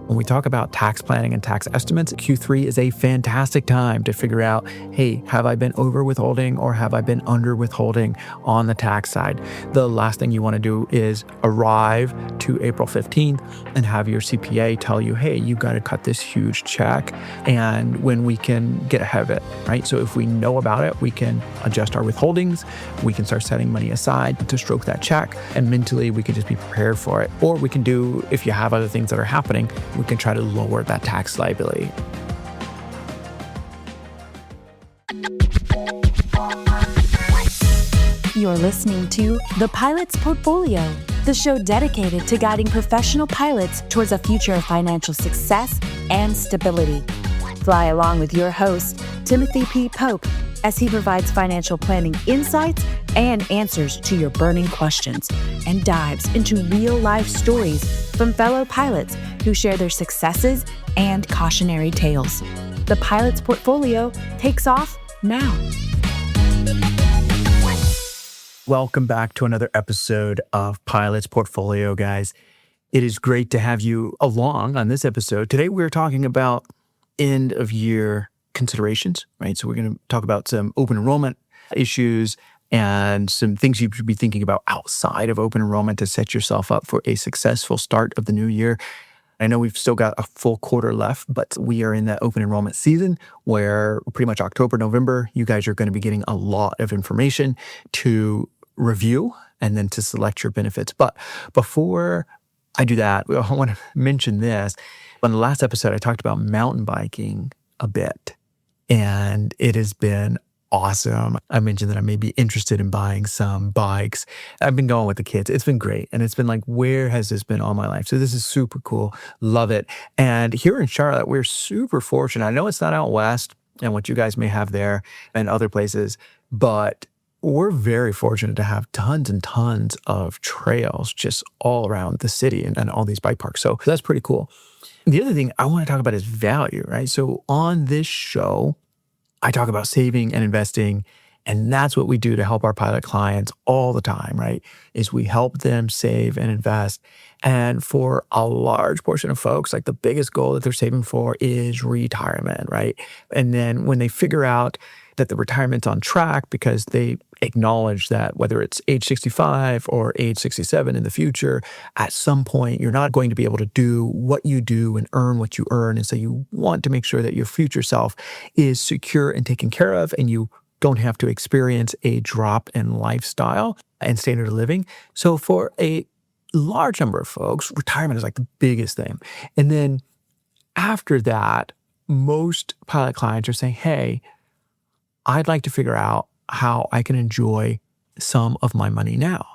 When we talk about tax planning and tax estimates, Q3 is a fantastic time to figure out, hey, have I been over withholding or have I been under withholding on the tax side? The last thing you want to do is arrive to April 15th and have your CPA tell you, hey, you got to cut this huge check, and when we can get ahead of it, right? So if we know about it, we can adjust our withholdings, we can start setting money aside to stroke that check, and mentally we can just be prepared for it. Or we can do, if you have other things that are happening, we can try to lower that tax liability. You're listening to The Pilot's Portfolio, the show dedicated to guiding professional pilots towards a future of financial success and stability. Fly along with your host, Timothy P. Pope, as he provides financial planning insights and answers to your burning questions, and dives into real-life stories from fellow pilots who share their successes and cautionary tales. The Pilot's Portfolio takes off now. Welcome back to another episode of Pilot's Portfolio, guys. It is great to have you along on this episode. Today we're talking about end of year considerations, right? So we're going to talk about some open enrollment issues and some things you should be thinking about outside of open enrollment to set yourself up for a successful start of the new year. I know we've still got a full quarter left, but we are in that open enrollment season where pretty much October, November, you guys are going to be getting a lot of information to review and then to select your benefits. But before I do that, I want to mention this. On the last episode, I talked about mountain biking a bit, and it has been awesome. I mentioned that I may be interested in buying some bikes. I've been going with the kids. It's been great. And it's been like, where has this been all my life? So this is super cool. Love it. And here in Charlotte, we're super fortunate. I know it's not out west and what you guys may have there and other places, but we're very fortunate to have tons and tons of trails just all around the city and all these bike parks. So that's pretty cool. The other thing I want to talk about is value, right? So on this show, I talk about saving and investing, and that's what we do to help our pilot clients all the time, right? Is we help them save and invest. And for a large portion of folks, like the biggest goal that they're saving for is retirement, right? And then when they figure out that the retirement's on track because they acknowledge that whether it's age 65 or age 67 in the future, at some point, you're not going to be able to do what you do and earn what you earn. And so you want to make sure that your future self is secure and taken care of, and you don't have to experience a drop in lifestyle and standard of living. So for a large number of folks, retirement is like the biggest thing. And then after that, most pilot clients are saying, hey, I'd like to figure out how I can enjoy some of my money now,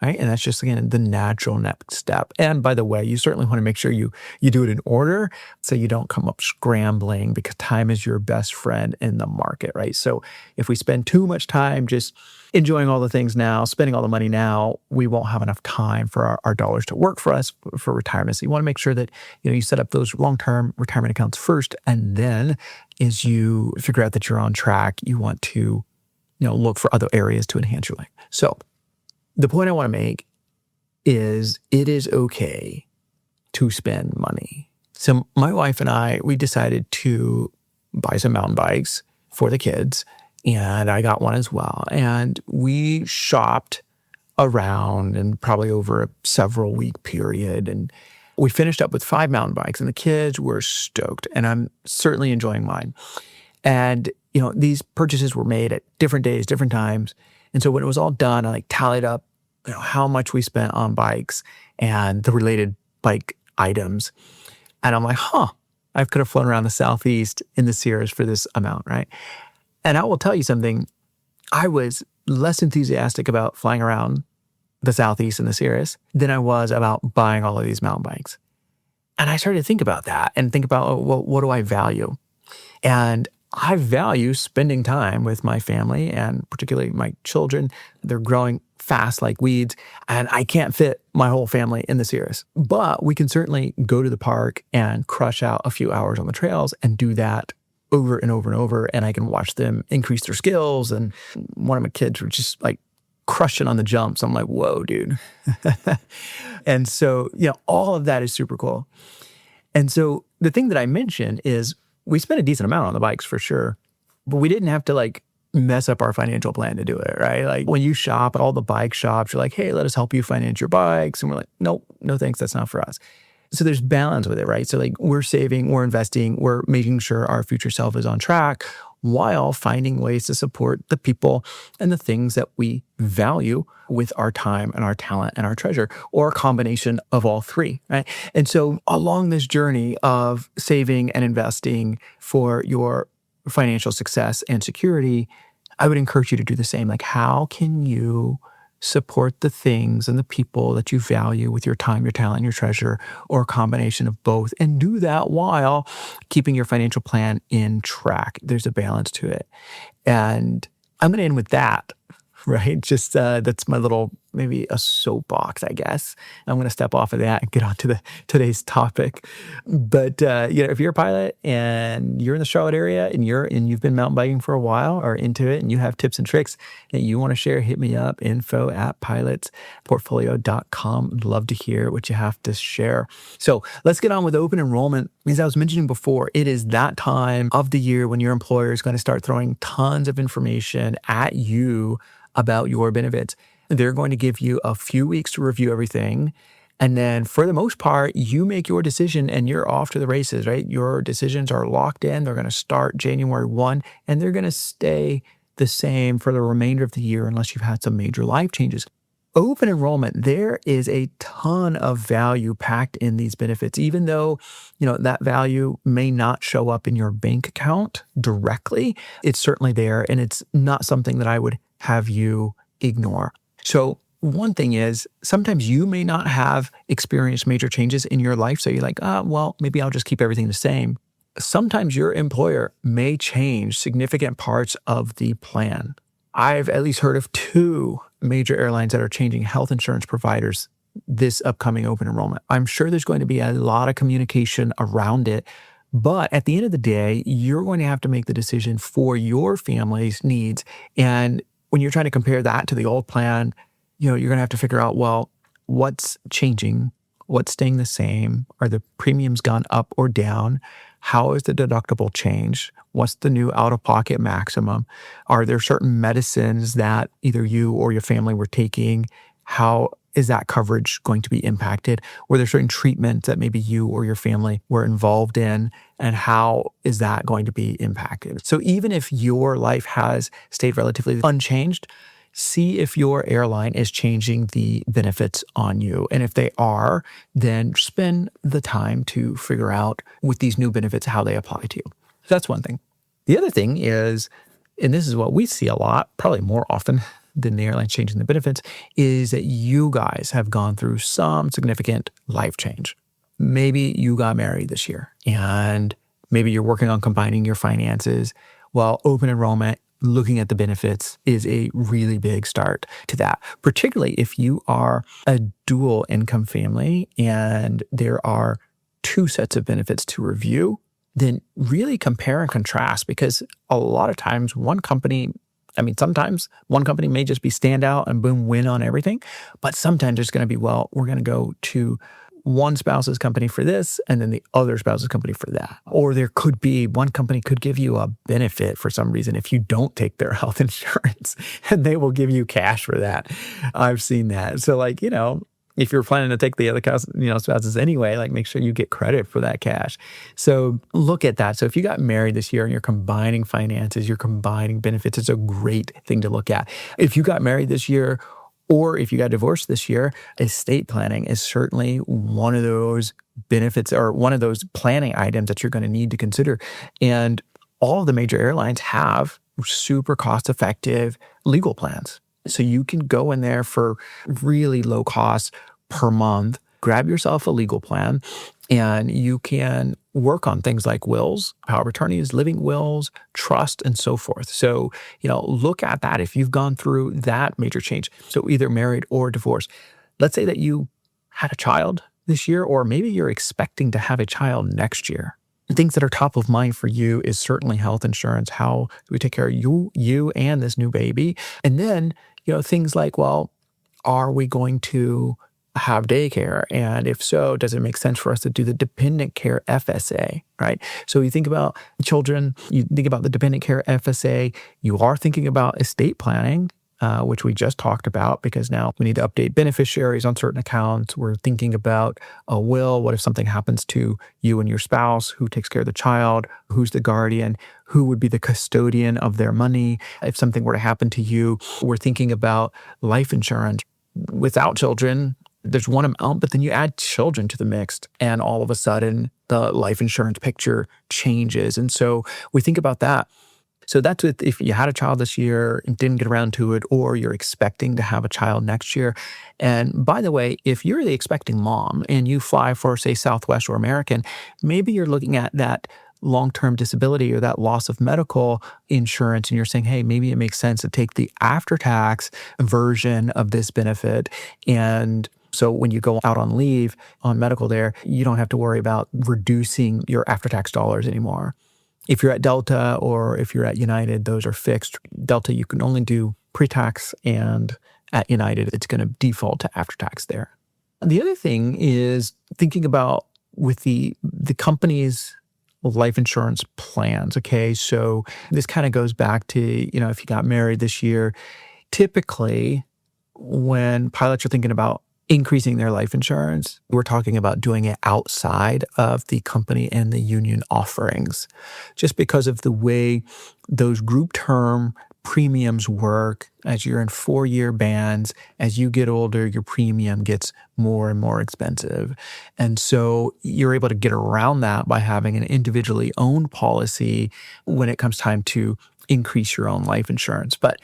right? And that's just, again, the natural next step. And by the way, you certainly want to make sure you do it in order so you don't come up scrambling, because time is your best friend in the market, right? So if we spend too much time just enjoying all the things now, spending all the money now, we won't have enough time for our dollars to work for us for retirement. So you want to make sure that, you set up those long-term retirement accounts first, and then as you figure out that you're on track, you want to, look for other areas to enhance your life. So the point I want to make is it is okay to spend money. So my wife and I, we decided to buy some mountain bikes for the kids, and I got one as well. And we shopped around and probably over a several week period. And we finished up with 5 mountain bikes, and the kids were stoked, and I'm certainly enjoying mine. And, these purchases were made at different days, different times. And so when it was all done, I tallied up, how much we spent on bikes and the related bike items. And I'm like, I could have flown around the Southeast in the Sierras for this amount, right? And I will tell you something, I was less enthusiastic about flying around the Southeast and the Sierras than I was about buying all of these mountain bikes. And I started to think about that and think about, well, what do I value? And I value spending time with my family and particularly my children. They're growing fast like weeds, and I can't fit my whole family in the Sierras. But we can certainly go to the park and crush out a few hours on the trails and do that over and over and over. And I can watch them increase their skills. And one of my kids were just crushing on the jumps. I'm like, whoa, dude. And so, all of that is super cool. And so the thing that I mentioned is we spent a decent amount on the bikes for sure, but we didn't have to like mess up our financial plan to do it, right? Like when you shop at all the bike shops, you're like, hey, let us help you finance your bikes. And we're like, nope, no thanks, that's not for us. So there's balance with it, right? So like we're saving, we're investing, we're making sure our future self is on track while finding ways to support the people and the things that we value with our time and our talent and our treasure, or a combination of all three, right? And so along this journey of saving and investing for your financial success and security, I would encourage you to do the same. Like, how can you support the things and the people that you value with your time, your talent, and your treasure, or a combination of both, and do that while keeping your financial plan in track? There's a balance to it. And I'm going to end with that, right? Just that's my little, maybe a soapbox, I guess. I'm going to step off of that and get on to today's topic. But if you're a pilot and you're in the Charlotte area and you've been mountain biking for a while or into it, and you have tips and tricks that you want to share, hit me up, info@pilotsportfolio.com. I'd love to hear what you have to share. So let's get on with open enrollment. As I was mentioning before, it is that time of the year when your employer is going to start throwing tons of information at you about your benefits. They're going to give you a few weeks to review everything. And then for the most part, you make your decision and you're off to the races, right? Your decisions are locked in. They're going to start January 1, and they're going to stay the same for the remainder of the year unless you've had some major life changes. Open enrollment, there is a ton of value packed in these benefits, even though, that value may not show up in your bank account directly. It's certainly there, and it's not something that I would have you ignore. So one thing is, sometimes you may not have experienced major changes in your life. So you're like, maybe I'll just keep everything the same. Sometimes your employer may change significant parts of the plan. I've at least heard of 2 major airlines that are changing health insurance providers this upcoming open enrollment. I'm sure there's going to be a lot of communication around it, but at the end of the day, you're going to have to make the decision for your family's needs. And when you're trying to compare that to the old plan, you're going to have to figure out, what's changing? What's staying the same? Are the premiums gone up or down? How is the deductible changed? What's the new out-of-pocket maximum? Are there certain medicines that either you or your family were taking? How is that coverage going to be impacted? Were there certain treatments that maybe you or your family were involved in? And how is that going to be impacted? So even if your life has stayed relatively unchanged, see if your airline is changing the benefits on you. And if they are, then spend the time to figure out with these new benefits how they apply to you. So that's one thing. The other thing is, and this is what we see a lot, probably more often than the airline changing the benefits, is that you guys have gone through some significant life change. Maybe you got married this year and maybe you're working on combining your finances. Well, open enrollment, looking at the benefits, is a really big start to that, particularly if you are a dual income family and there are 2 sets of benefits to review. Then really compare and contrast, because a lot of times sometimes one company may just be standout and boom, win on everything. But sometimes there's going to be, we're going to go to one spouse's company for this and then the other spouse's company for that. Or there could be, one company could give you a benefit for some reason if you don't take their health insurance, and they will give you cash for that. I've seen that. So if you're planning to take the other spouses anyway, make sure you get credit for that cash. So look at that. So if you got married this year and you're combining finances, you're combining benefits, it's a great thing to look at. If you got married this year, or if you got divorced this year, estate planning is certainly one of those benefits or one of those planning items that you're going to need to consider. And all of the major airlines have super cost-effective legal plans. So you can go in there for really low cost per month, grab yourself a legal plan, and you can work on things like wills, power of attorneys, living wills, trust, and so forth. So, look at that if you've gone through that major change. So either married or divorced. Let's say that you had a child this year, or maybe you're expecting to have a child next year. Things that are top of mind for you is certainly health insurance. How do we take care of you and this new baby? And then, things like, are we going to have daycare? And if so, does it make sense for us to do the dependent care FSA, right? So you think about children, you think about the dependent care FSA, you are thinking about estate planning, which we just talked about, because now we need to update beneficiaries on certain accounts. We're thinking about a will. What if something happens to you and your spouse? Who takes care of the child? Who's the guardian? Who would be the custodian of their money? If something were to happen to you, we're thinking about life insurance. Without children, there's one amount, but then you add children to the mix, and all of a sudden the life insurance picture changes. And so we think about that. So that's if you had a child this year and didn't get around to it, or you're expecting to have a child next year. And by the way, if you're the expecting mom and you fly for, say, Southwest or American, maybe you're looking at that long-term disability or that loss of medical insurance, and you're saying, hey, maybe it makes sense to take the after-tax version of this benefit. And so when you go out on leave on medical there, you don't have to worry about reducing your after-tax dollars anymore. If you're at Delta or if you're at United, those are fixed. Delta, you can only do pre-tax, and at United, it's going to default to after-tax there. The other thing is thinking about with the company's life insurance plans, okay? So this kind of goes back to, if you got married this year, typically when pilots are thinking about increasing their life insurance, we're talking about doing it outside of the company and the union offerings, just because of the way those group term premiums work. As you're in 4-year bands, as you get older, your premium gets more and more expensive. And so you're able to get around that by having an individually owned policy when it comes time to increase your own life insurance. But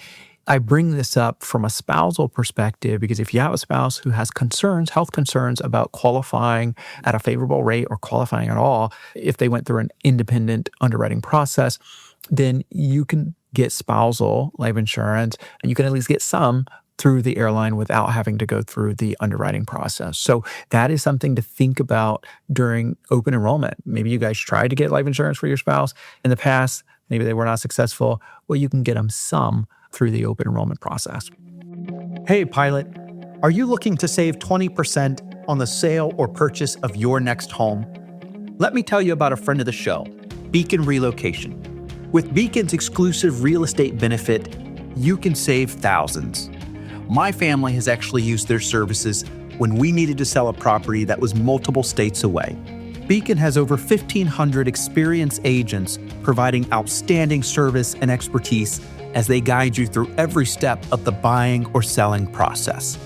I bring this up from a spousal perspective because if you have a spouse who has concerns, health concerns about qualifying at a favorable rate or qualifying at all, if they went through an independent underwriting process, then you can get spousal life insurance, and you can at least get some through the airline without having to go through the underwriting process. So that is something to think about during open enrollment. Maybe you guys tried to get life insurance for your spouse in the past. Maybe they were not successful. Well, you can get them some through the open enrollment process. Hey, pilot, are you looking to save 20% on the sale or purchase of your next home? Let me tell you about a friend of the show, Beacon Relocation. With Beacon's exclusive real estate benefit, you can save thousands. My family has actually used their services when we needed to sell a property that was multiple states away. Beacon has over 1,500 experienced agents providing outstanding service and expertise as they guide you through every step of the buying or selling process.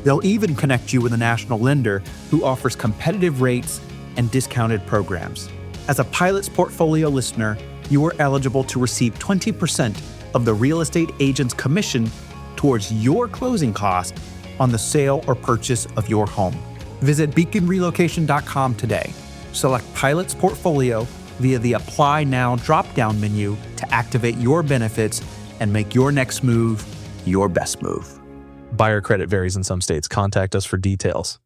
They'll even connect you with a national lender who offers competitive rates and discounted programs. As a Pilot's Portfolio listener, you are eligible to receive 20% of the real estate agent's commission towards your closing cost on the sale or purchase of your home. Visit beaconrelocation.com today. Select Pilot's Portfolio via the Apply Now drop-down menu to activate your benefits and make your next move your best move. Buyer credit varies in some states. Contact us for details.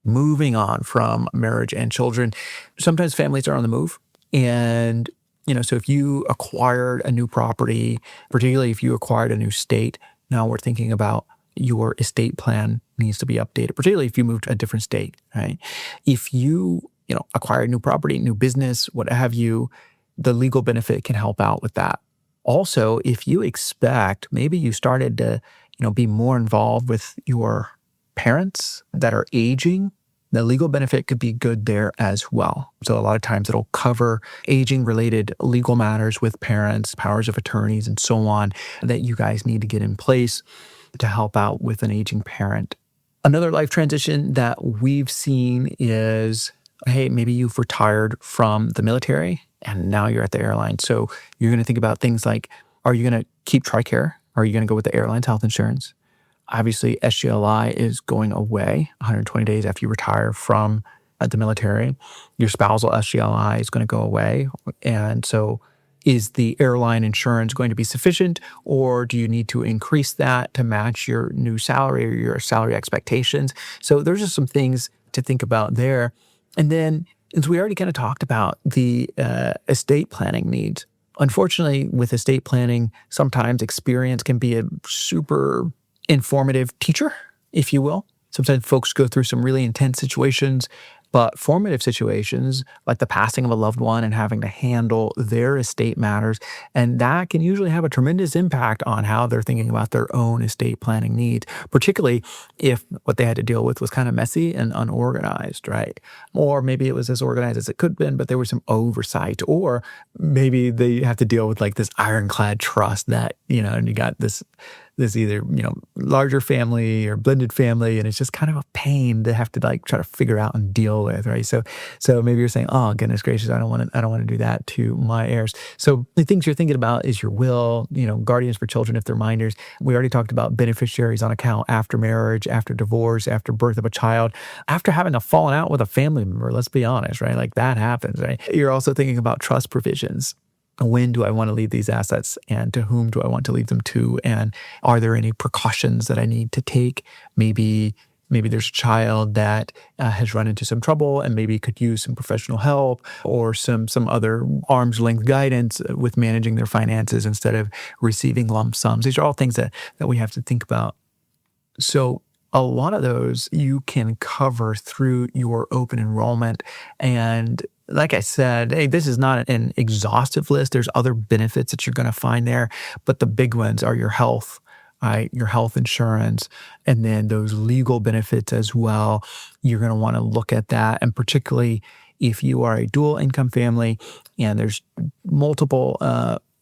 Moving on from marriage and children, sometimes families are on the move. And, so if you acquired a new property, particularly if you acquired a new state, now we're thinking about your estate plan needs to be updated, particularly if you moved to a different state, right? If you, acquire a new property, new business, what have you, the legal benefit can help out with that. Also, if you expect, maybe you started to, be more involved with your parents that are aging, the legal benefit could be good there as well. So a lot of times it'll cover aging-related legal matters with parents, powers of attorneys, and so on that you guys need to get in place to help out with an aging parent. Another life transition that we've seen is, hey, maybe you've retired from the military and now you're at the airline. So you're going to think about things like, are you going to keep TRICARE? Are you going to go with the airline's health insurance? Obviously, SGLI is going away 120 days after you retire from the military. Your spousal SGLI is going to go away. And so is the airline insurance going to be sufficient, or do you need to increase that to match your new salary or your salary expectations? So there's just some things to think about there. And then, as we already kind of talked about, the estate planning needs. Unfortunately, with estate planning, sometimes experience can be a super informative teacher, if you will. Sometimes folks go through some really intense situations, but formative situations like the passing of a loved one and having to handle their estate matters. And that can usually have a tremendous impact on how they're thinking about their own estate planning needs, particularly if what they had to deal with was kind of messy and unorganized, right? Or maybe it was as organized as it could have been, but there was some oversight. Or maybe they have to deal with like this ironclad trust that, and you got this either, larger family or blended family, and it's just kind of a pain to have to like try to figure out and deal with, right? So maybe you're saying, oh, goodness gracious, I don't want to do that to my heirs. So the things you're thinking about is your will, guardians for children if they're minors. We already talked about beneficiaries on account after marriage, after divorce, after birth of a child, after having a falling out with a family member, let's be honest, right? Like that happens, right? You're also thinking about trust provisions. When do I want to leave these assets, and to whom do I want to leave them to? And are there any precautions that I need to take? Maybe there's a child that has run into some trouble and maybe could use some professional help or some other arm's length guidance with managing their finances instead of receiving lump sums. These are all things that we have to think about. So a lot of those you can cover through your open enrollment. And like I said, hey, this is not an exhaustive list. There's other benefits that you're going to find there, but the big ones are your health, right? Your health insurance, and then those legal benefits as well. You're going to want to look at that, and particularly if you are a dual income family and there's multiple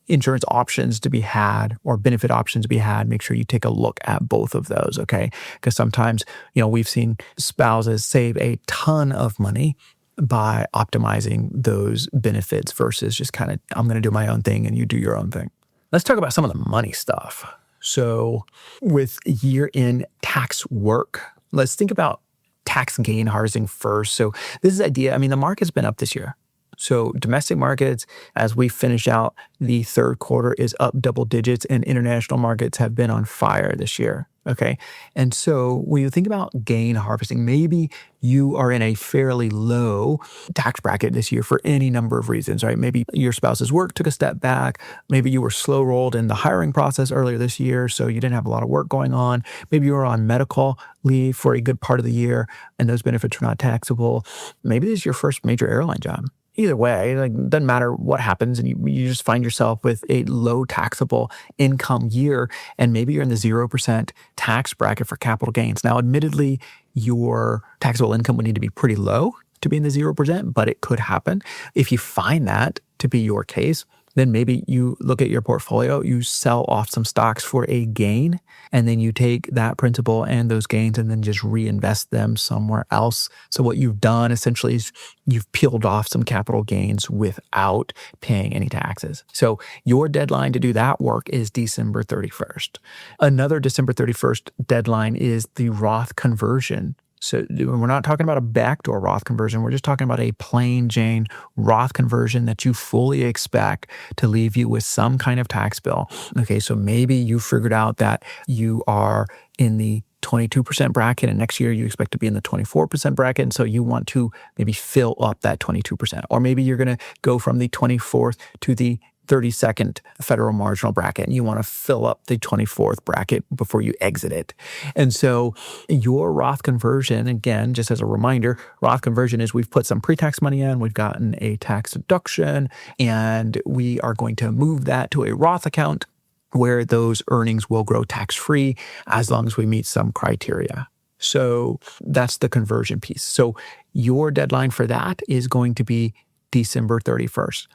insurance options to be had or benefit options to be had, make sure you take a look at both of those, okay? Because sometimes, we've seen spouses save a ton of money by optimizing those benefits versus just kind of, I'm going to do my own thing and you do your own thing. Let's talk about some of the money stuff. So with year-end tax work, let's think about tax gain harvesting first. So this is the idea. The market's been up this year. So domestic markets, as we finish out the third quarter, is up double digits, and international markets have been on fire this year. Okay. And so when you think about gain harvesting, maybe you are in a fairly low tax bracket this year for any number of reasons, right? Maybe your spouse's work took a step back. Maybe you were slow rolled in the hiring process earlier this year, so you didn't have a lot of work going on. Maybe you were on medical leave for a good part of the year, and those benefits are not taxable. Maybe this is your first major airline job. Either way, it doesn't matter what happens, and you just find yourself with a low taxable income year, and maybe you're in the 0% tax bracket for capital gains. Now, admittedly, your taxable income would need to be pretty low to be in the 0%, but it could happen. If you find that to be your case, then maybe you look at your portfolio, you sell off some stocks for a gain, and then you take that principal and those gains and then just reinvest them somewhere else. So what you've done essentially is you've peeled off some capital gains without paying any taxes. So your deadline to do that work is December 31st. Another December 31st deadline is the Roth conversion. So we're not talking about a backdoor Roth conversion. We're just talking about a plain Jane Roth conversion that you fully expect to leave you with some kind of tax bill. Okay, so maybe you figured out that you are in the 22% bracket, and next year you expect to be in the 24% bracket, and so you want to maybe fill up that 22%. Or maybe you're going to go from the 24th to the 32nd federal marginal bracket, and you want to fill up the 24th bracket before you exit it. And so your Roth conversion, again, just as a reminder, Roth conversion is we've put some pre-tax money in, we've gotten a tax deduction, and we are going to move that to a Roth account where those earnings will grow tax-free as long as we meet some criteria. So that's the conversion piece. So your deadline for that is going to be December 31st.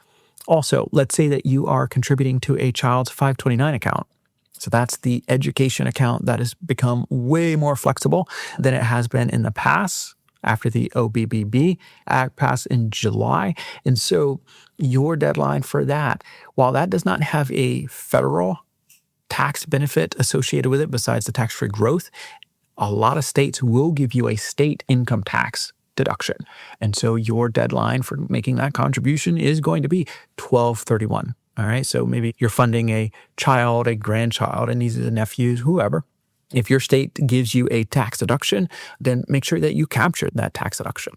Also, let's say that you are contributing to a child's 529 account. So that's the education account that has become way more flexible than it has been in the past after the OBBB Act passed in July. And so your deadline for that, while that does not have a federal tax benefit associated with it besides the tax-free growth, a lot of states will give you a state income tax deduction. And so your deadline for making that contribution is going to be 12/31. All right. So maybe you're funding a child, a grandchild, a nieces and nephews, whoever. If your state gives you a tax deduction, then make sure that you capture that tax deduction.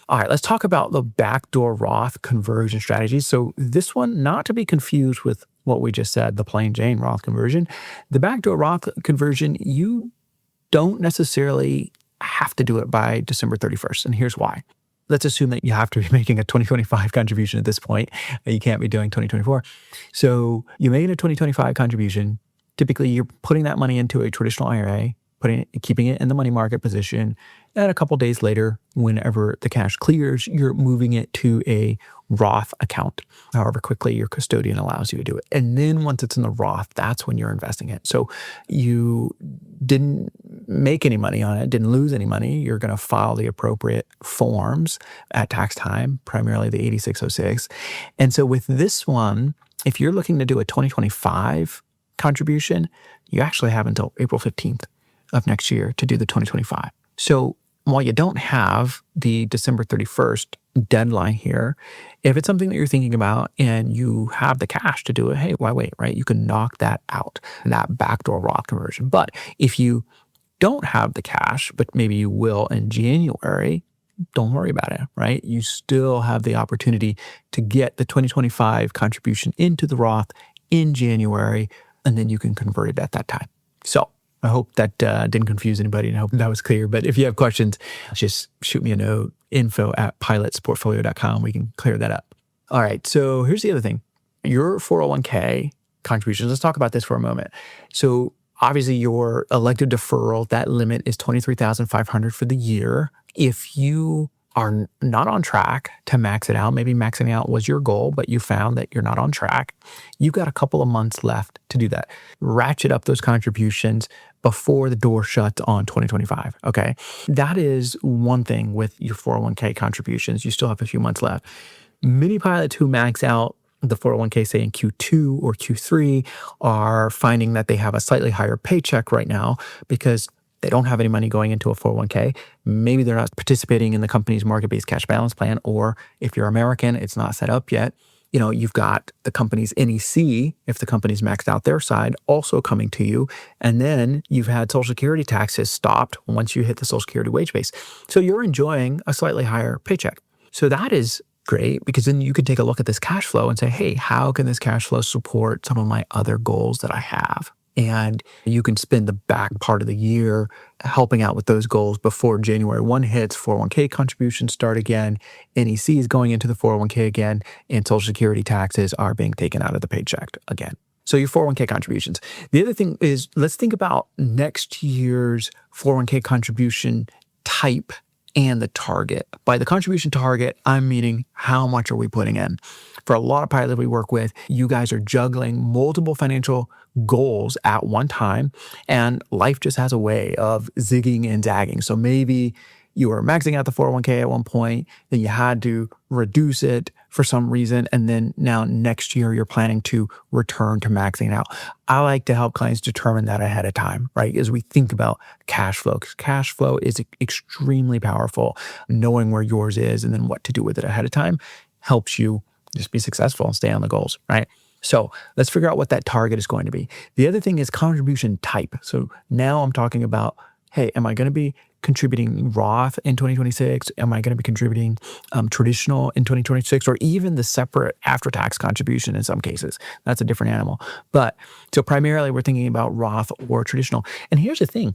All right, let's talk about the backdoor Roth conversion strategy. So this one, not to be confused with what we just said, the plain Jane Roth conversion. The backdoor Roth conversion, you don't necessarily have to do it by December 31st. And here's why. Let's assume that you have to be making a 2025 contribution at this point. You can't be doing 2024. So you made a 2025 contribution. Typically, you're putting that money into a traditional IRA, keeping it in the money market position. And a couple days later, whenever the cash clears, you're moving it to a Roth account, however quickly your custodian allows you to do it. And then once it's in the Roth, that's when you're investing it. So you didn't make any money on it, didn't lose any money. You're going to file the appropriate forms at tax time, primarily the 8606. And so with this one, if you're looking to do a 2025 contribution, you actually have until April 15th of next year to do the 2025. So while you don't have the December 31st deadline here, if it's something that you're thinking about and you have the cash to do it, hey, why wait, right? You can knock that out, that backdoor Roth conversion. But if you don't have the cash, but maybe you will in January, don't worry about it, right? You still have the opportunity to get the 2025 contribution into the Roth in January, and then you can convert it at that time. So I hope that didn't confuse anybody, and I hope that was clear. But if you have questions, just shoot me a note, info@pilotsportfolio.com. We can clear that up. All right, so here's the other thing. Your 401k contributions, let's talk about this for a moment. So obviously your elective deferral, that limit is $23,500 for the year. If you are not on track to max it out, maybe maxing out was your goal, but you found that you're not on track, you've got a couple of months left to do that. Ratchet up those contributions before the door shuts on 2025, okay? That is one thing with your 401k contributions. You still have a few months left. Many pilots who max out the 401k, say in Q2 or Q3, are finding that they have a slightly higher paycheck right now because they don't have any money going into a 401k. Maybe they're not participating in the company's market-based cash balance plan, or if you're American, it's not set up yet. You know, you've got the company's NEC, if the company's maxed out their side, also coming to you. And then you've had Social Security taxes stopped once you hit the Social Security wage base. So you're enjoying a slightly higher paycheck. So that is great, because then you can take a look at this cash flow and say, hey, how can this cash flow support some of my other goals that I have? And you can spend the back part of the year helping out with those goals before January 1 hits. 401k contributions start again, NEC is going into the 401k again, and Social Security taxes are being taken out of the paycheck again. So your 401k contributions. The other thing is, let's think about next year's 401k contribution type and the target. By the contribution target, I'm meaning how much are we putting in? For a lot of pilots we work with, you guys are juggling multiple financial goals at one time, and life just has a way of zigging and zagging. So maybe you were maxing out the 401k at one point, then you had to reduce it for some reason, and then now next year you're planning to return to maxing out. I like to help clients determine that ahead of time, right? As we think about cash flow, because cash flow is extremely powerful. Knowing where yours is and then what to do with it ahead of time helps you just be successful and stay on the goals, right? So let's figure out what that target is going to be. The other thing is contribution type. So now I'm talking about, hey, am I going to be contributing Roth in 2026? Am I going to be contributing traditional in 2026, or even the separate after-tax contribution in some cases? That's a different animal. But so primarily we're thinking about Roth or traditional. And here's the thing,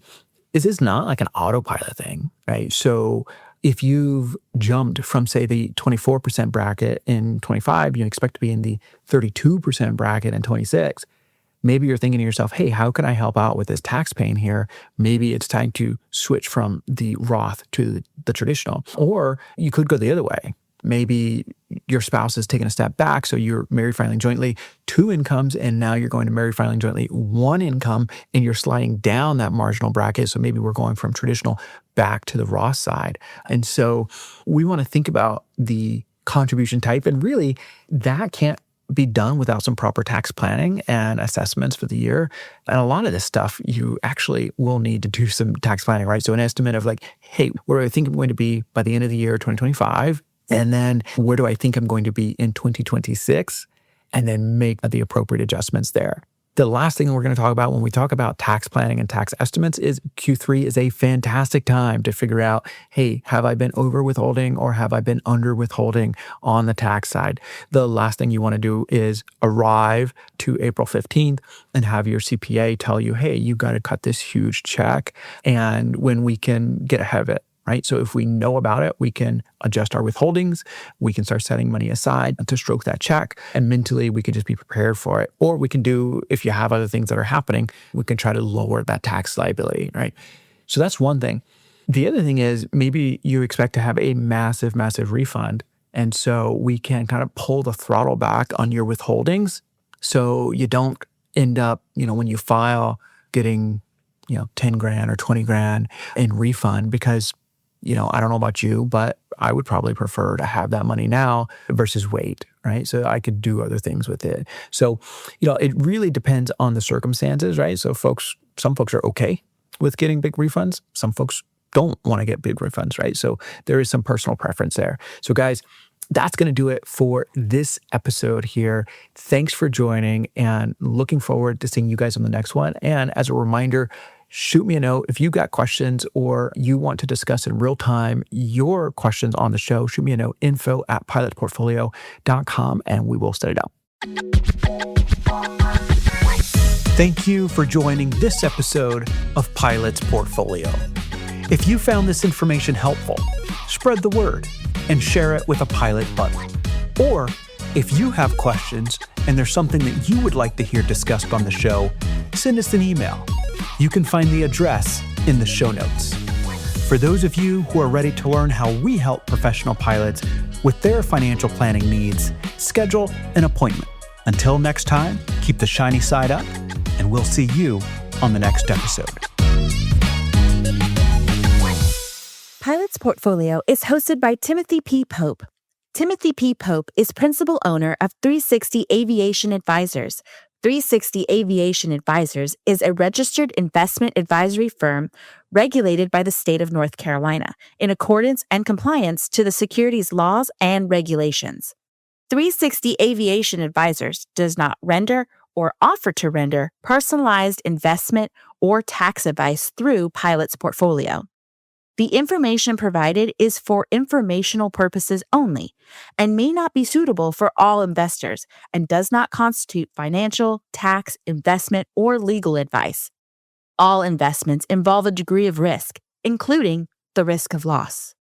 this is not like an autopilot thing, right? So if you've jumped from, say, the 24% bracket in 25, you expect to be in the 32% bracket in 26. Maybe you're thinking to yourself, hey, how can I help out with this tax pain here? Maybe it's time to switch from the Roth to the traditional. Or you could go the other way. Maybe your spouse is taking a step back, so you're married filing jointly 2 incomes, and now you're going to married filing jointly 1 income, and you're sliding down that marginal bracket. So maybe we're going from traditional back to the Roth side. And so we want to think about the contribution type, and really that can't be done without some proper tax planning and assessments for the year. And a lot of this stuff, you actually will need to do some tax planning, right? So an estimate of like, hey, where do I think I'm going to be by the end of the year, 2025? And then where do I think I'm going to be in 2026? And then make the appropriate adjustments there. The last thing we're going to talk about when we talk about tax planning and tax estimates is Q3 is a fantastic time to figure out, hey, have I been over withholding or have I been under withholding on the tax side? The last thing you want to do is arrive to April 15th and have your CPA tell you, hey, you got to cut this huge check, and when we can get ahead of it. Right? So if we know about it, we can adjust our withholdings. We can start setting money aside to stroke that check. And mentally, we can just be prepared for it. Or we can do, if you have other things that are happening, we can try to lower that tax liability, right? So that's one thing. The other thing is maybe you expect to have a massive, massive refund. And so we can kind of pull the throttle back on your withholdings so you don't end up, when you file getting, 10 grand or 20 grand in refund because I don't know about you, but I would probably prefer to have that money now versus wait, right? So I could do other things with it. So, it really depends on the circumstances, right? So some folks are okay with getting big refunds. Some folks don't want to get big refunds, right? So there is some personal preference there. So guys, that's going to do it for this episode here. Thanks for joining and looking forward to seeing you guys on the next one. And as a reminder, shoot me a note. If you got questions or you want to discuss in real time your questions on the show, shoot me a note, info@pilotsportfolio.com, and we will set it up. Thank you for joining this episode of Pilot's Portfolio. If you found this information helpful, spread the word and share it with a pilot buddy. Or if you have questions and there's something that you would like to hear discussed on the show, send us an email. You can find the address in the show notes. For those of you who are ready to learn how we help professional pilots with their financial planning needs, schedule an appointment. Until next time, keep the shiny side up, and we'll see you on the next episode. Pilot's Portfolio is hosted by Timothy P. Pope. Timothy P. Pope is principal owner of 360 Aviation Advisors. 360 Aviation Advisors is a registered investment advisory firm regulated by the state of North Carolina in accordance and compliance to the securities laws and regulations. 360 Aviation Advisors does not render or offer to render personalized investment or tax advice through Pilot's Portfolio. The information provided is for informational purposes only and may not be suitable for all investors and does not constitute financial, tax, investment, or legal advice. All investments involve a degree of risk, including the risk of loss.